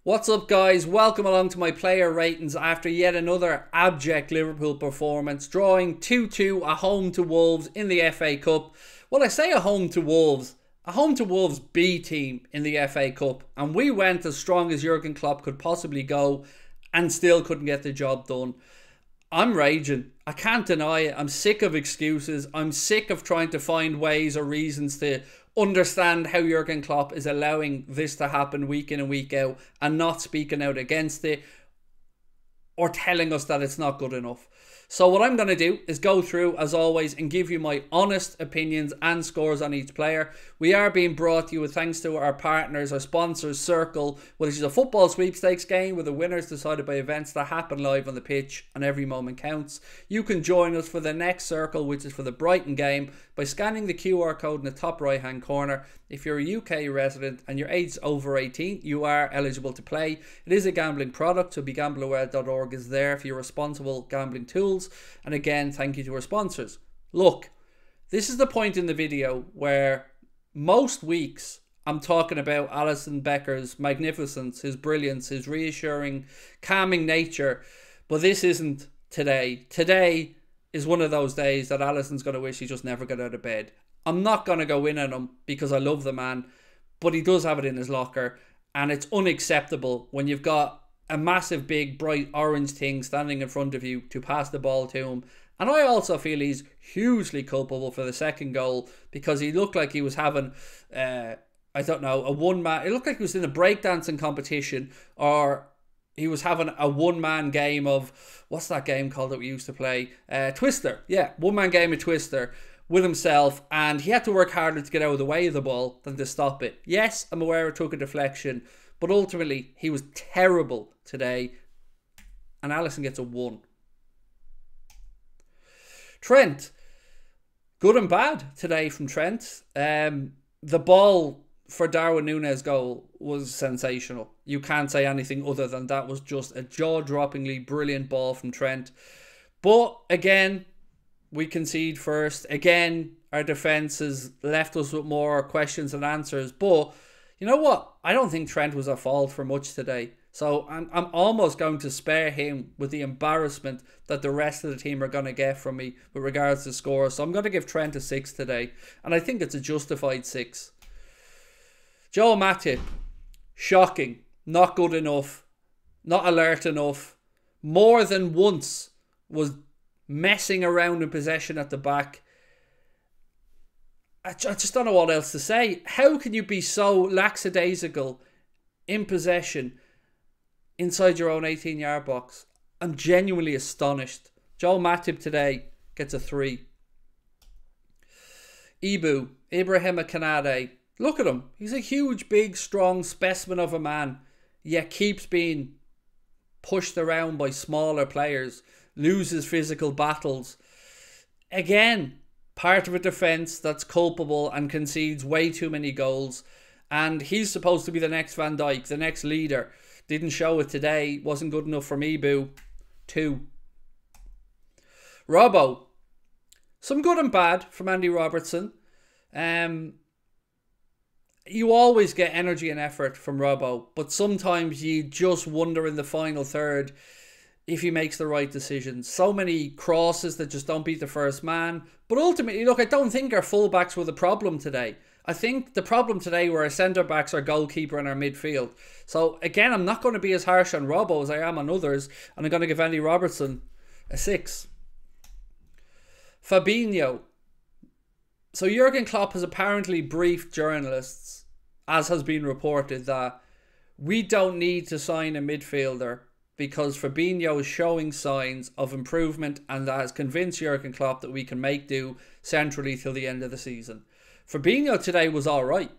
What's up, guys? Welcome along to my player ratings after yet another abject Liverpool performance, drawing 2-2 at home to Wolves in the FA Cup. Well, I say a home to Wolves B team in the FA Cup, and we went as strong as Jurgen Klopp could possibly go and still couldn't get the job done. I'm raging. I can't deny it. I'm sick of excuses. I'm sick of trying to find ways or reasons to understand how Jurgen Klopp is allowing this to happen week in and week out and not speaking out against it or telling us that it's not good enough. So what I'm going to do is go through, as always, and give you my honest opinions and scores on each player. We are being brought to you with thanks to our partners, our sponsors, Circl, which is a football sweepstakes game where the winners decided by events that happen live on the pitch and every moment counts. You can join us for the next Circl, which is for the Brighton game, by scanning the QR code in the top right hand corner. If you're a UK resident and your age is over 18, you are eligible to play. It is a gambling product, so begambleaware.org is there for your responsible gambling tools. And again, thank you to our sponsors. Look, this is the point in the video where most weeks I'm talking about Alisson Becker's magnificence, his brilliance, his reassuring, calming nature. But this isn't today. Today is one of those days that Alisson's going to wish he just never got out of bed. I'm not going to go in on him because I love the man, but he does have it in his locker, and it's unacceptable when you've got a massive, big, bright orange thing standing in front of you to pass the ball to him. And I also feel he's hugely culpable for the second goal because he looked like he was having, I don't know, a one-man... It looked like he was in a breakdancing competition, or he was having a one-man game of... What's that game called that we used to play? Twister. Yeah, one-man game of Twister with himself, and he had to work harder to get out of the way of the ball than to stop it. Yes, I'm aware it took a deflection, but ultimately he was terrible today, and Alisson gets a 1. Trent, good and bad today from Trent. The ball for Darwin Nunes goal was sensational. You can't say anything other than that was just a jaw-droppingly brilliant ball from Trent. But again, we concede first. Again, our defence has left us with more questions than answers. But you know what? I don't think Trent was at fault for much today. So I'm almost going to spare him with the embarrassment that the rest of the team are going to get from me with regards to scores. So I'm going to give Trent a 6 today. And I think it's a justified 6. Joe Matip, shocking. Not good enough. Not alert enough. More than once was messing around in possession at the back. I just don't know what else to say. How can you be so lackadaisical in possession inside your own 18-yard box? I'm genuinely astonished. Joel Matip today gets a 3. Ibrahim Kanade. Look at him. He's a huge, big, strong specimen of a man, yet keeps being pushed around by smaller players, loses physical battles. Again, part of a defence that's culpable and concedes way too many goals. And he's supposed to be the next Van Dijk, the next leader. Didn't show it today. Wasn't good enough for me, boo. 2. Robbo. Some good and bad from Andy Robertson. You always get energy and effort from Robbo, but sometimes you just wonder in the final third if he makes the right decisions. So many crosses that just don't beat the first man. But ultimately, look, I don't think our fullbacks were the problem today. I think the problem today were our centre-backs, our goalkeeper and our midfield. So again, I'm not going to be as harsh on Robbo as I am on others, and I'm going to give Andy Robertson a 6. Fabinho. So Jurgen Klopp has apparently briefed journalists, as has been reported, that we don't need to sign a midfielder because Fabinho is showing signs of improvement, and that has convinced Jurgen Klopp that we can make do centrally till the end of the season. Fabinho today was alright.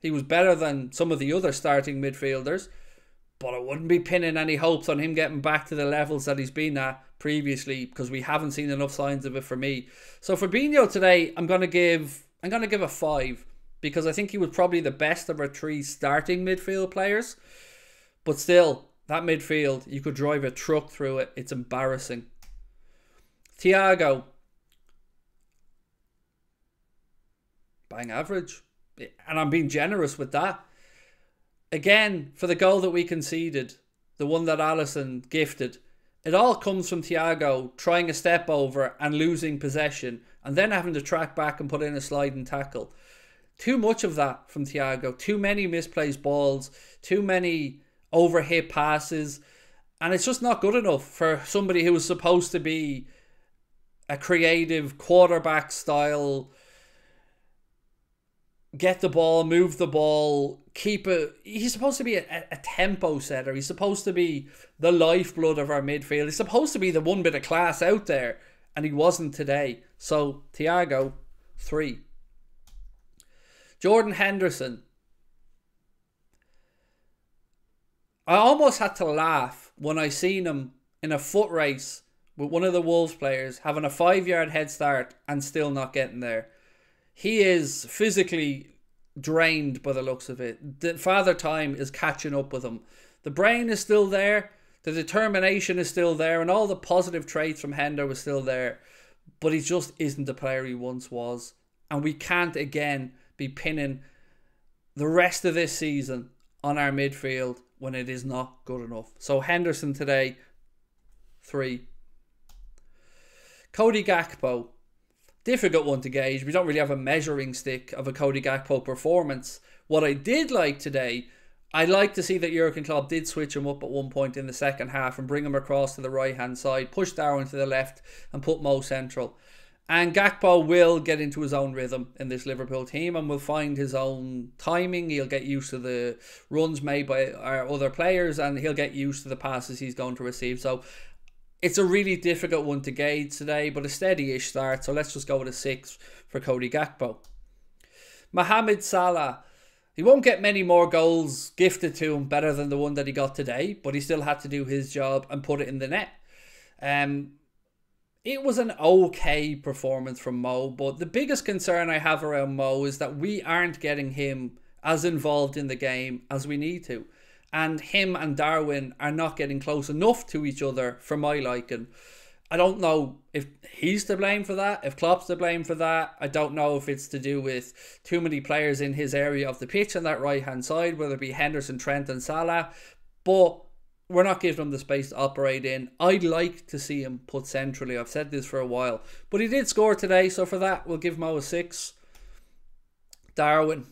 He was better than some of the other starting midfielders, but I wouldn't be pinning any hopes on him getting back to the levels that he's been at previously because we haven't seen enough signs of it for me. So Fabinho today, I'm going to give a 5 because I think he was probably the best of our 3 starting midfield players. But still, that midfield, you could drive a truck through it. It's embarrassing. Thiago. Bang average. And I'm being generous with that. Again, for the goal that we conceded, the one that ALISSON gifted, it all comes from Thiago trying a step over and losing possession and then having to track back and put in a sliding tackle. Too much of that from Thiago. Too many misplaced balls. Too many overhit passes. And it's just not good enough for somebody who was supposed to be a creative quarterback style, get the ball, move the ball, keep it. He's supposed to be a tempo setter. He's supposed to be the lifeblood of our midfield. He's supposed to be the one bit of class out there, and he wasn't today. So, Thiago, 3. Jordan Henderson. I almost had to laugh when I seen him in a foot race with one of the Wolves players having a 5-yard head start and still not getting there. He is physically drained by the looks of it. The father time is catching up with him. The brain is still there. The determination is still there. And all the positive traits from Hender was still there. But he just isn't the player he once was. And we can't again be pinning the rest of this season on our midfield when it is not good enough. So Henderson today, 3. Cody Gakpo. Difficult one to gauge. We don't really have a measuring stick of a Cody Gakpo performance. What I did like today, I'd like to see that Jurgen Klopp did switch him up at one point in the second half and bring him across to the right-hand side, push Darwin to the left and put Mo central. And Gakpo will get into his own rhythm in this Liverpool team and will find his own timing. He'll get used to the runs made by our other players and he'll get used to the passes he's going to receive. So it's a really difficult one to gauge today, but a steady-ish start. So let's just go with a 6 for Cody Gakpo. Mohamed Salah. He won't get many more goals gifted to him better than the one that he got today, but he still had to do his job and put it in the net. It was an okay performance from Mo, but the biggest concern I have around Mo is that we aren't getting him as involved in the game as we need to. And him and Darwin are not getting close enough to each other for my liking. I don't know if he's to blame for that, if Klopp's to blame for that. I don't know if it's to do with too many players in his area of the pitch on that right-hand side, whether it be Henderson, Trent and Salah. But we're not giving him the space to operate in. I'd like to see him put centrally. I've said this for a while. But he did score today, so for that, we'll give Mo a 6. Darwin.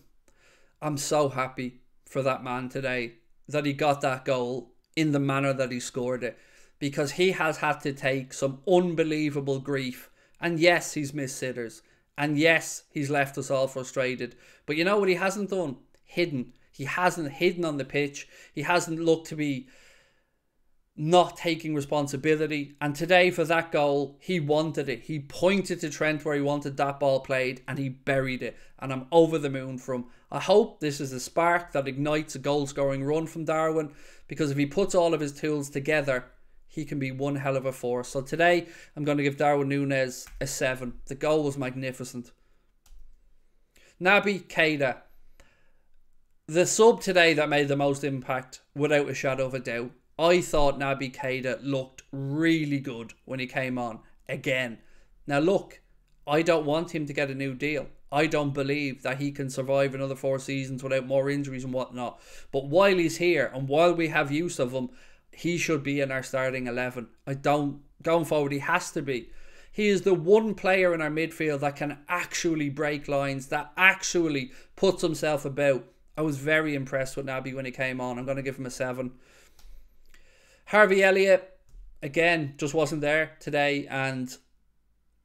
I'm so happy for that man today that he got that goal in the manner that he scored it. Because he has had to take some unbelievable grief. And yes, he's missed sitters. And yes, he's left us all frustrated. But you know what he hasn't done? Hidden. He hasn't hidden on the pitch. He hasn't looked to be not taking responsibility. And today for that goal, he wanted it. He pointed to Trent where he wanted that ball played and he buried it. And I'm over the moon for him. I hope this is a spark that ignites a goal-scoring run from Darwin, because if he puts all of his tools together, he can be one hell of a force. So today, I'm going to give Darwin Nunes a 7. The goal was magnificent. Naby Keita. The sub today that made the most impact, without a shadow of a doubt. I thought Naby Keita looked really good when he came on again. Now look, I don't want him to get a new deal. I don't believe that he can survive another 4 seasons without more injuries and whatnot. But while he's here and while we have use of him, he should be in our starting 11. Going forward, he has to be. He is the one player in our midfield that can actually break lines, that actually puts himself about. I was very impressed with Naby when he came on. I'm going to give him a 7. Harvey Elliott, again, just wasn't there today. And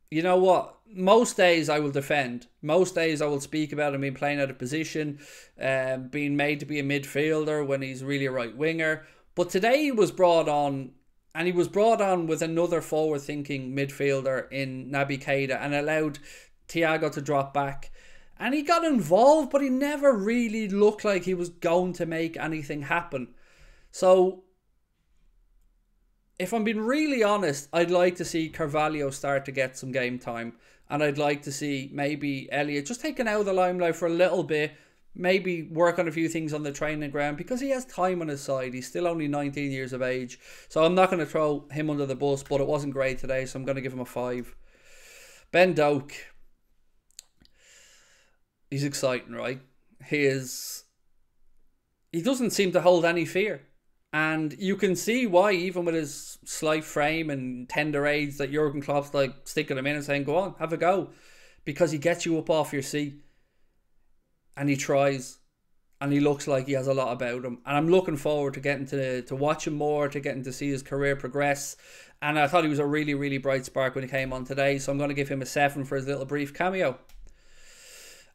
you know what? Most days I will defend. Most days I will speak about him being playing out of position, being made to be a midfielder when he's really a right winger. But today he was brought on, and he was brought on with another forward-thinking midfielder in Naby Keita and allowed Thiago to drop back. And he got involved, but he never really looked like he was going to make anything happen. So if I'm being really honest, I'd like to see Carvalho start to get some game time. And I'd like to see maybe Elliott just taken out of the limelight for a little bit. Maybe work on a few things on the training ground because he has time on his side. He's still only 19 years of age. So I'm not going to throw him under the bus, but it wasn't great today. So I'm going to give him a 5. Ben Doak. He's exciting, right? He is he doesn't seem to hold any fear. And you can see why, even with his slight frame and tender age, that Jurgen Klopp's like sticking him in and saying, go on, have a go. Because he gets you up off your seat. And he tries. And he looks like he has a lot about him. And I'm looking forward to getting to watch him more, to getting to see his career progress. And I thought he was a really, really bright spark when he came on today. So I'm going to give him a 7 for his little brief cameo.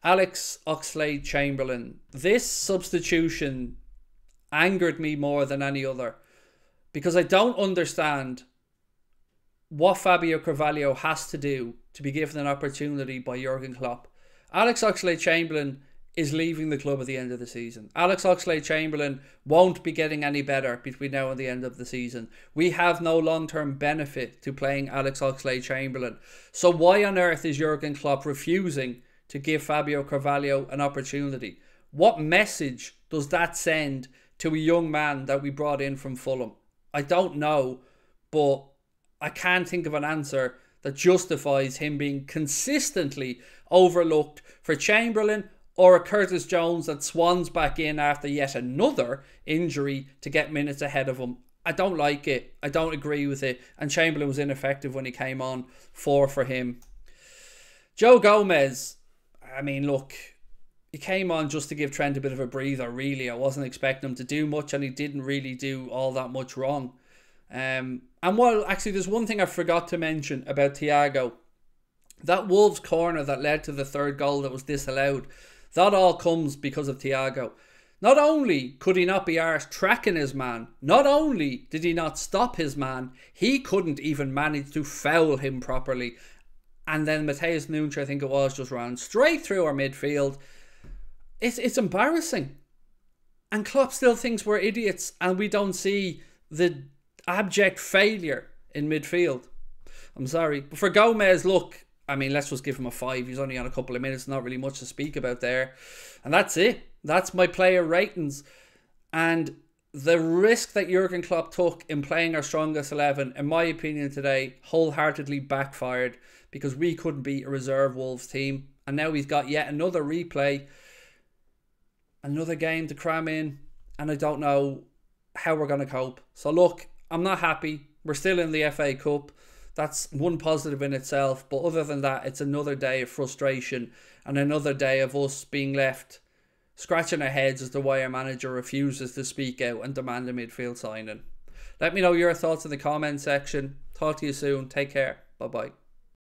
Alex Oxlade-Chamberlain. This substitution angered me more than any other, because I don't understand what Fabio Carvalho has to do to be given an opportunity by Jurgen Klopp. Alex Oxlade-Chamberlain is leaving the club at the end of the season. Alex Oxlade-Chamberlain won't be getting any better between now and the end of the season. We have no long-term benefit to playing Alex Oxlade-Chamberlain. So why on earth is Jurgen Klopp refusing to give Fabio Carvalho an opportunity? What message does that send to a young man that we brought in from Fulham? I don't know, but I can't think of an answer that justifies him being consistently overlooked for Chamberlain or a Curtis Jones that swans back in after yet another injury to get minutes ahead of him. I don't like it. I don't agree with it. And Chamberlain was ineffective when he came on. 4 for him. Joe Gomez. I mean, look, he came on just to give Trent a bit of a breather, really. I wasn't expecting him to do much, and he didn't really do all that much wrong. And while, actually, there's one thing I forgot to mention about Thiago. That Wolves corner that led to the third goal that was disallowed, that all comes because of Thiago. Not only could he not be arsed tracking his man, not only did he not stop his man, he couldn't even manage to foul him properly. And then Matheus Nunes, I think it was, just ran straight through our midfield. It's embarrassing. And Klopp still thinks we're idiots and we don't see the abject failure in midfield. I'm sorry. But for Gomez, look, I mean, let's just give him a 5. He's only on a couple of minutes, not really much to speak about there. And that's it. That's my player ratings. And the risk that Jurgen Klopp took in playing our strongest 11, in my opinion today, wholeheartedly backfired, because we couldn't beat a reserve Wolves team. And now he's got yet another replay, another game to cram in, and I don't know how we're going to cope. So look, I'm not happy. We're still in the FA Cup. That's one positive in itself. But other than that, it's another day of frustration and another day of us being left scratching our heads as to why our manager refuses to speak out and demand a midfield signing. Let me know your thoughts in the comment section. Talk to you soon. Take care. Bye-bye.